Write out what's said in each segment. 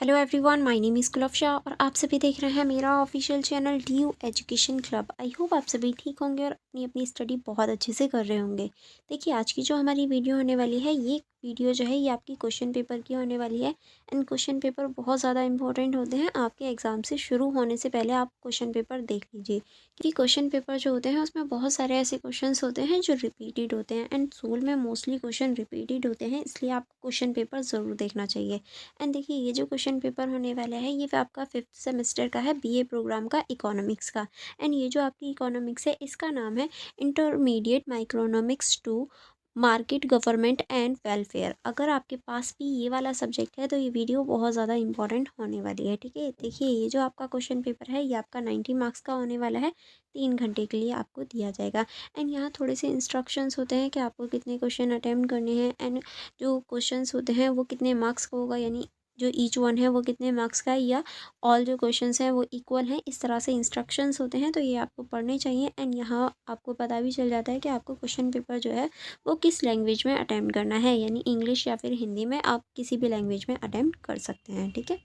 Hello everyone, my name is Kulfasha और आप सभी देख रहे हैं मेरा official channel DU education club. I hope आप सभी ठीक होंगे और अपनी अपनी स्टडी बहुत अच्छे से कर रहे होंगे। देखिए, आज की जो हमारी वीडियो होने वाली है, ये वीडियो जो है ये आपकी क्वेश्चन पेपर की होने वाली है। एंड क्वेश्चन पेपर बहुत ज़्यादा इंपॉर्टेंट होते हैं। आपके एग्ज़ाम से शुरू होने से पहले आप क्वेश्चन पेपर देख लीजिए, क्योंकि क्वेश्चन पेपर जो होते हैं उसमें बहुत सारे ऐसे क्वेश्चन होते हैं जो रिपीटेड होते हैं। एंड सोल में मोस्टली क्वेश्चन रिपीटेड होते हैं, इसलिए आपको क्वेश्चन पेपर ज़रूर देखना चाहिए। एंड देखिए, ये जो क्वेश्चन पेपर होने वाला है ये आपका 5th सेमेस्टर का है, BA प्रोग्राम का, इकोनॉमिक्स का। एंड ये जो आपकी इकोनॉमिक्स है इसका नाम है intermediate microeconomics two market government and welfare. अगर आपके पास भी ये वाला सब्जेक्ट है तो ये वीडियो बहुत ज़्यादा इंपॉर्टेंट होने वाली है। ठीक है, देखिए, ये जो आपका क्वेश्चन पेपर है ये आपका 90 मार्क्स का होने वाला है। 3 घंटे के लिए आपको दिया जाएगा। एंड यहाँ थोड़े से इंस्ट्रक्शंस होते हैं कि आपको कितने क्वेश्चन अटेम्प्ट करने हैं। एंड जो क्वेश्चंस होते हैं वो कितने मार्क्स का होगा, यानी जो ईच वन है वो कितने मार्क्स का है, या ऑल जो क्वेश्चंस हैं वो इक्वल हैं, इस तरह से इंस्ट्रक्शंस होते हैं। तो ये आपको पढ़ने चाहिए। एंड यहाँ आपको पता भी चल जाता है कि आपको क्वेश्चन पेपर जो है वो किस लैंग्वेज में अटेम्प्ट करना है, यानी इंग्लिश या फिर हिंदी में, आप किसी भी लैंग्वेज में अटेम्प्ट कर सकते हैं। ठीक है,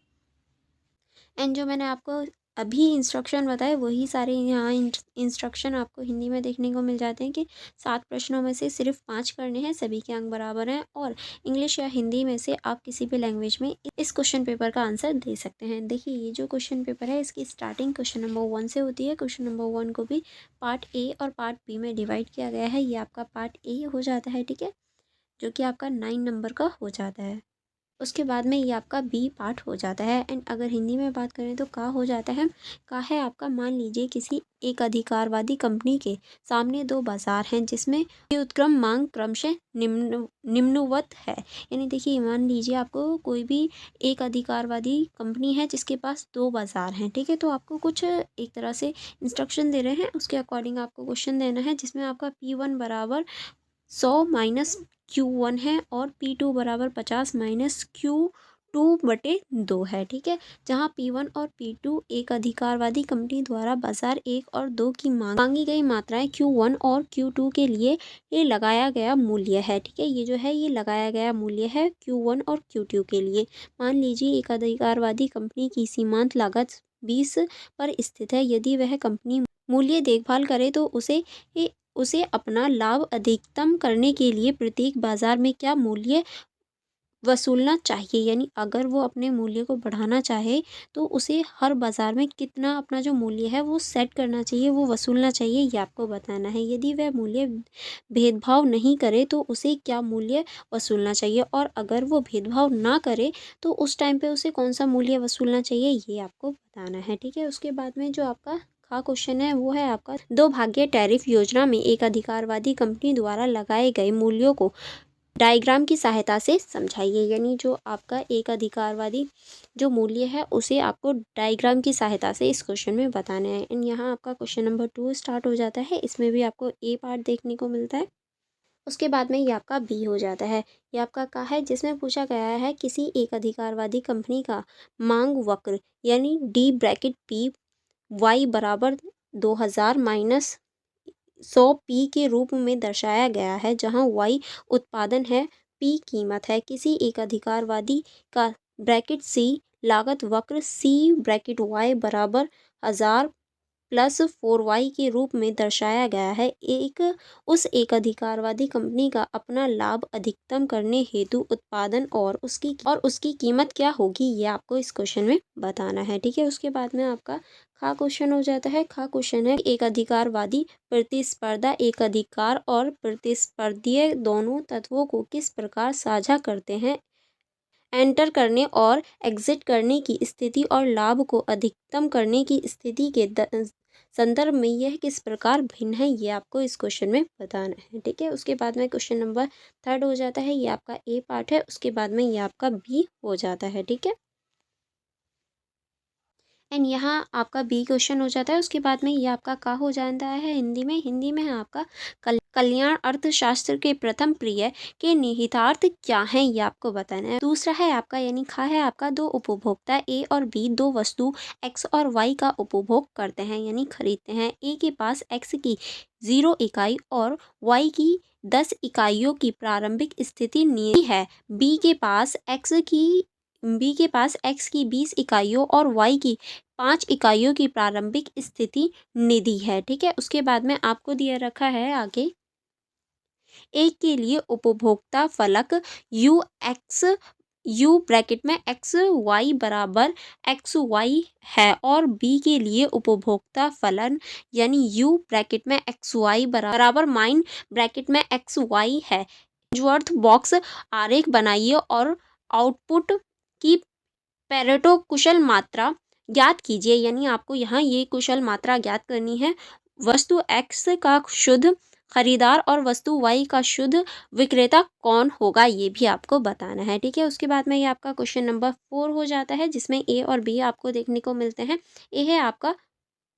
एंड जो मैंने आपको अभी इंस्ट्रक्शन बताए वही सारे यहाँ इंस्ट्रक्शन आपको हिंदी में देखने को मिल जाते हैं कि 7 प्रश्नों में से सिर्फ 5 करने हैं, सभी के अंक बराबर हैं, और इंग्लिश या हिंदी में से आप किसी भी लैंग्वेज में इस क्वेश्चन पेपर का आंसर दे सकते हैं। देखिए, ये जो क्वेश्चन पेपर है इसकी स्टार्टिंग क्वेश्चन नंबर 1 से होती है। क्वेश्चन नंबर 1 को भी पार्ट ए और पार्ट बी में डिवाइड किया गया है। ये आपका पार्ट ए हो जाता है। ठीक है, जो कि आपका 9 नंबर का हो जाता है। उसके बाद में ये आपका बी पार्ट हो जाता है। एंड अगर हिंदी में बात करें तो का हो जाता है। का है आपका, मान लीजिए किसी एक अधिकारवादी कंपनी के सामने 2 बाजार हैं जिसमें ये उत्क्रम मांग क्रमशः निम्नवत है। यानी देखिए, मान लीजिए आपको कोई भी एक अधिकारवादी कंपनी है जिसके पास 2 बाजार हैं। ठीक है, तो आपको कुछ एक तरह से इंस्ट्रक्शन दे रहे हैं, उसके अकॉर्डिंग आपको क्वेश्चन देना है, जिसमें आपका P1 बराबर 100 माइनस Q1 है और P2 बराबर 50 माइनस Q2/2 है। ठीक है, जहाँ P1 और P2 एक अधिकारवादी कंपनी द्वारा बाजार 1 और 2 की मांगी गई मात्राएं Q1 और Q2 के लिए ये लगाया गया मूल्य है। ठीक है, ये जो है ये लगाया गया मूल्य है Q1 और Q2 के लिए। मान लीजिए एक अधिकारवादी कंपनी की सीमांत लागत 20 पर स्थित है। यदि वह कंपनी मूल्य देखभाल करे तो उसे अपना लाभ अधिकतम करने के लिए प्रत्येक बाजार में क्या मूल्य वसूलना चाहिए। यानी अगर वो अपने मूल्य को बढ़ाना चाहे तो उसे हर बाज़ार में कितना अपना जो मूल्य है वो सेट करना चाहिए, वो वसूलना चाहिए, ये आपको बताना है। यदि वह मूल्य भेदभाव नहीं करे तो उसे क्या मूल्य वसूलना चाहिए, और अगर वो भेदभाव ना करे तो उस टाइम पे उसे कौन सा मूल्य वसूलना चाहिए, ये आपको बताना है। ठीक है, उसके बाद में जो आपका का क्वेश्चन है वो है आपका 2 भागीय टैरिफ योजना में एक अधिकारवादी कंपनी द्वारा लगाए गए मूल्यों को डायग्राम की सहायता से समझाइए। यानी जो आपका एक अधिकारवादी जो मूल्य है उसे आपको डायग्राम की सहायता से इस क्वेश्चन में बताना है। एंड यहाँ आपका क्वेश्चन नंबर 2 स्टार्ट हो जाता है। इसमें भी आपको ए पार्ट देखने को मिलता है। उसके बाद में ये आपका बी हो जाता है। ये आपका का है, जिसमें पूछा गया है किसी एक अधिकारवादी कंपनी का मांग वक्र, यानी D/P बराबर 2000 माइनस 100 P के रूप में दर्शाया गया है, जहां Y उत्पादन है, P कीमत है। किसी एक अधिकारवादी का (C लागत वक्र C(Y) बराबर 1000 प्लस 4Y के रूप में दर्शाया गया है। उस एक अधिकारवादी कंपनी का अपना लाभ अधिकतम करने हेतु उत्पादन और उसकी कीमत क्या होगी, ये आपको इस क्वेश्चन में बताना है। ठीक है, उसके बाद में आपका खा क्वेश्चन हो जाता है। खा क्वेश्चन है, एक अधिकारवादी प्रतिस्पर्धा एक अधिकार और प्रतिस्पर्धी दोनों तत्वों को किस प्रकार साझा करते हैं। एंटर करने और एग्जिट करने की स्थिति और लाभ को अधिकतम करने की स्थिति के संदर्भ में यह किस प्रकार भिन्न है, ये आपको इस क्वेश्चन में बताना है। ठीक है, उसके बाद में क्वेश्चन नंबर 3 हो जाता है। ये आपका ए पार्ट है। उसके बाद में ये आपका बी हो जाता है। ठीक है, एंड यहाँ आपका बी क्वेश्चन हो जाता है। उसके बाद में ये आपका का हो जाता है हिंदी में है आपका कल्याण अर्थशास्त्र के प्रथम प्रिय के निहितार्थ क्या हैं, ये आपको बताना है। दूसरा है आपका, यानी खा है आपका, 2 उपभोक्ता ए और बी 2 वस्तु एक्स और वाई का उपभोग करते हैं, यानी खरीदते हैं। ए के पास एक्स की 0 इकाई और वाई की 10 इकाइयों की प्रारंभिक स्थिति नियत है। बी के पास एक्स की बी के पास x की 20 इकाइयों और y की 5 इकाइयों की प्रारंभिक स्थिति निधि है। ठीक है, उसके बाद में आपको दिया रखा है आगे, एक के लिए उपभोक्ता फलक यू एक्स यू ब्रैकेट में एक्स वाई बराबर एक्स वाई है और बी के लिए उपभोक्ता फलन यानी यू ब्रैकेट में एक्स वाई बराबर माइन ब्रैकेट में एक्स वाई है। वर्थ बॉक्स आरेख बनाइए और आउटपुट की पेरेटो कुशल मात्रा ज्ञात कीजिए। यानी आपको यहाँ ये कुशल मात्रा ज्ञात करनी है। वस्तु x का शुद्ध खरीदार और वस्तु y का शुद्ध विक्रेता कौन होगा, ये भी आपको बताना है। ठीक है, उसके बाद में ये आपका क्वेश्चन नंबर 4 हो जाता है, जिसमें ए और बी आपको देखने को मिलते हैं। ए है आपका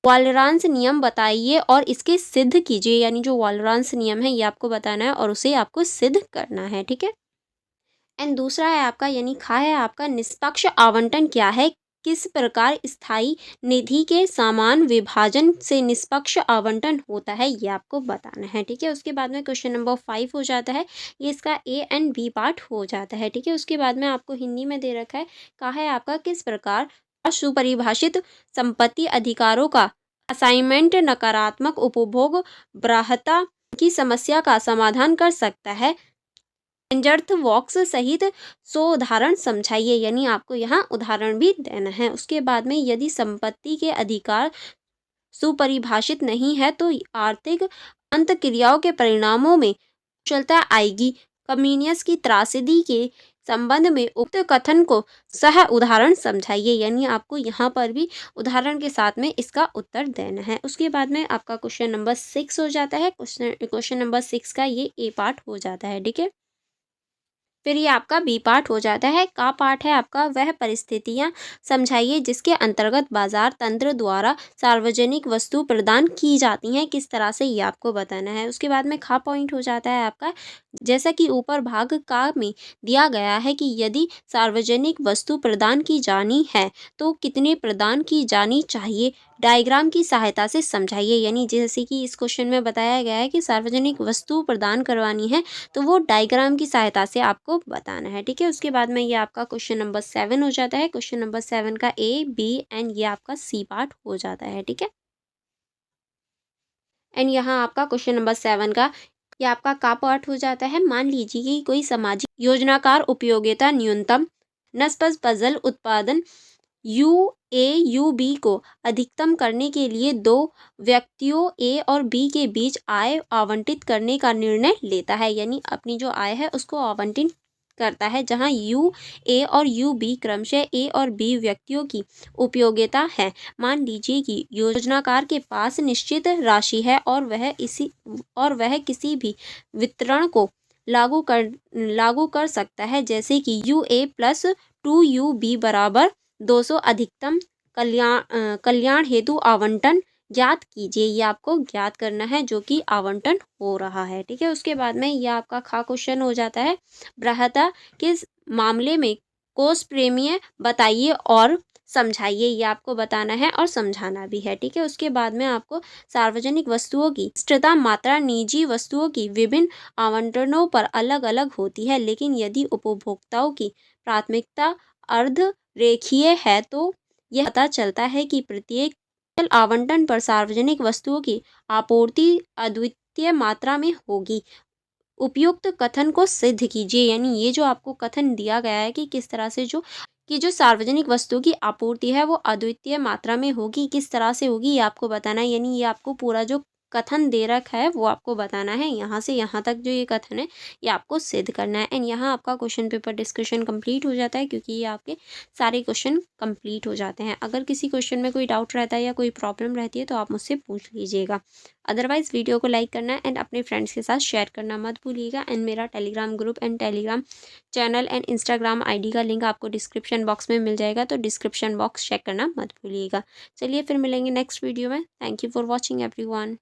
वालरांस नियम बताइए और इसके सिद्ध कीजिए। यानी जो वालरांस नियम है ये आपको बताना है और उसे आपको सिद्ध करना है। ठीक है, एंड दूसरा है आपका, यानी खा है आपका, निष्पक्ष आवंटन क्या है, किस प्रकार स्थायी निधि के समान विभाजन से निष्पक्ष आवंटन होता है, ये आपको बताना है। ठीक है, उसके बाद में क्वेश्चन नंबर 5 हो जाता है, ये इसका ए एंड बी पार्ट हो जाता है। ठीक है, उसके बाद में आपको हिंदी में दे रखा है, कहा है आपका किस प्रकार सुपरिभाषित संपत्ति अधिकारों का असाइनमेंट नकारात्मक उपभोग ब्राह्यता की समस्या का समाधान कर सकता है। व्यंग्यार्थ बॉक्स सहित 100 उदाहरण समझाइए। यानी आपको यहाँ उदाहरण भी देना है। उसके बाद में यदि संपत्ति के अधिकार सुपरिभाषित नहीं है तो आर्थिक अंतक्रियाओं के परिणामों में कुशलता आएगी। कम्युनियस की त्रासदी के संबंध में उक्त कथन को सह उदाहरण समझाइए। यानी आपको यहाँ पर भी उदाहरण के साथ में इसका उत्तर देना है। उसके बाद में आपका क्वेश्चन नंबर 6 हो जाता है। क्वेश्चन नंबर 6 का ये ए पार्ट हो जाता है। ठीक है, फिर ये आपका बी पार्ट हो जाता है। का पार्ट है आपका, वह परिस्थितियां समझाइए जिसके अंतर्गत बाजार तंत्र द्वारा सार्वजनिक वस्तु प्रदान की जाती हैं, किस तरह से ये आपको बताना है। उसके बाद में खा पॉइंट हो जाता है आपका, जैसा कि ऊपर भाग का में दिया गया है कि यदि सार्वजनिक वस्तु प्रदान की जानी है तो कितने प्रदान की जानी चाहिए, डायग्राम की सहायता से समझाइए। यानी जैसे कि इस क्वेश्चन में बताया गया है कि सार्वजनिक वस्तु प्रदान करवानी है तो वो डायग्राम की सहायता से आपको बताना है। ठीक है, उसके बाद में ये आपका क्वेश्चन नंबर 7 हो जाता है। क्वेश्चन नंबर 7 का ए बी एंड ये आपका सी पार्ट हो जाता है। ठीक है, एंड यहाँ आपका क्वेश्चन नंबर 7 का ये आपका का पार्ट हो जाता है। मान लीजिए कि कोई सामाजिक योजनाकार उपयोगिता न्यूनतम नस्पस पजल उत्पादन यू बी को अधिकतम करने के लिए दो व्यक्तियों ए और बी के बीच आय आवंटित करने का निर्णय लेता है। यानी अपनी जो आय है उसको आवंटित करता है, जहां यू ए और यू बी क्रमशः ए और बी व्यक्तियों की उपयोगिता है। मान लीजिए कि योजनाकार के पास निश्चित राशि है और वह किसी भी वितरण को लागू कर सकता है, जैसे कि U A plus 2 U B बराबर 200 अधिकतम कल्याण हेतु आवंटन ज्ञात कीजिए। ये आपको ज्ञात करना है जो कि आवंटन हो रहा है। ठीक है, उसके बाद में यह आपका खा क्वेश्चन हो जाता है। ब्राह्यता के मामले में कोष प्रेमीय बताइए और समझाइए। ये आपको बताना है और समझाना भी है। ठीक है, उसके बाद में आपको सार्वजनिक वस्तुओं की इष्टतम मात्रा निजी वस्तुओं की विभिन्न आवंटनों पर अलग अलग होती है, लेकिन यदि उपभोक्ताओं की प्राथमिकता अर्ध रेखीय है तो यह पता चलता है कि प्रत्येक आवंटन पर सार्वजनिक वस्तुओं की आपूर्ति अद्वितीय मात्रा में होगी। उपयुक्त कथन को सिद्ध कीजिए। यानी ये जो आपको कथन दिया गया है कि किस तरह से जो सार्वजनिक वस्तु की आपूर्ति है वो अद्वितीय मात्रा में होगी, किस तरह से होगी ये आपको बताना है। यानी ये आपको पूरा जो कथन दे रखा है वो आपको बताना है। यहाँ से यहाँ तक जो ये कथन है ये आपको सिद्ध करना है। एंड यहाँ आपका क्वेश्चन पेपर डिस्कशन कंप्लीट हो जाता है, क्योंकि ये आपके सारे क्वेश्चन कंप्लीट हो जाते हैं। अगर किसी क्वेश्चन में कोई डाउट रहता है या कोई प्रॉब्लम रहती है तो आप मुझसे पूछ लीजिएगा। अदरवाइज़ वीडियो को लाइक करना एंड अपने फ्रेंड्स के साथ शेयर करना मत भूलिएगा। एंड मेरा Telegram group and Telegram channel and Instagram ID का लिंक आपको डिस्क्रिप्शन बॉक्स में मिल जाएगा, तो डिस्क्रिप्शन बॉक्स चेक करना मत भूलिएगा। चलिए फिर मिलेंगे नेक्स्ट वीडियो में। Thank you for watching everyone.